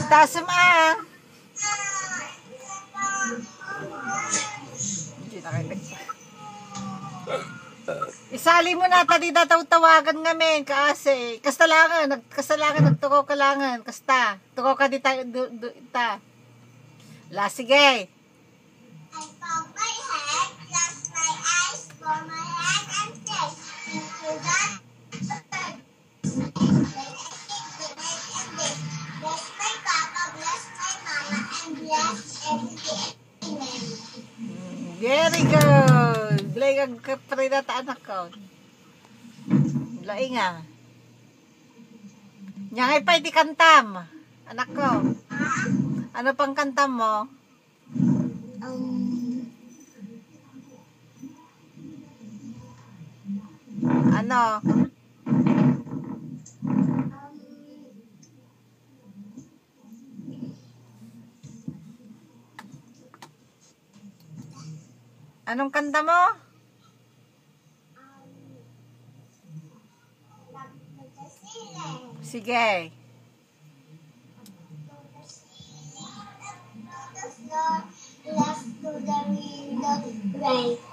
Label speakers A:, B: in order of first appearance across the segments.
A: Taas mo. Isali mo na tadi tawagan ngamin kasi kasalanan nagtuko kalangan kasta tuko ka di tayo ta la sige.
B: I found my head, lost my eyes, for my hand and face. You got bless my papa, bless my mama, and bless every day.
A: Very good. Laing ang kapredata anak ko. Laing nga. Nyangay pa iti kantam. Anak ko. Ano pang kantam mo? Ano? Anong kanta mo? Sige.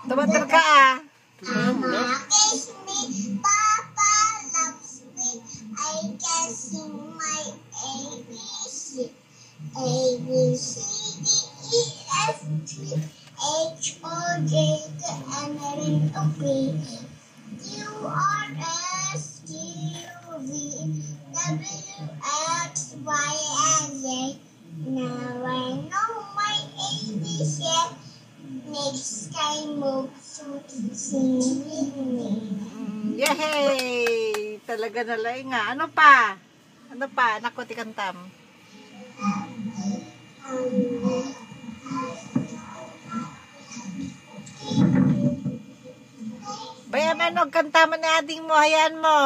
A: Tumatar ka
B: Mama kiss me, Papa loves me. I can sing my ABC. A, B, C, D, E, F, G, H, O, J, K, L, M, N, O, P, Q, R, S, T, U, V, W, X, Y, and Z. Now I know my ABC. Next time mo sing with me.
A: Yay! Talaga na laing nga. Ano pa? Ano pa? Anak ko tikantam. Bayan ano, kantaman na ading mo, hayaan mo.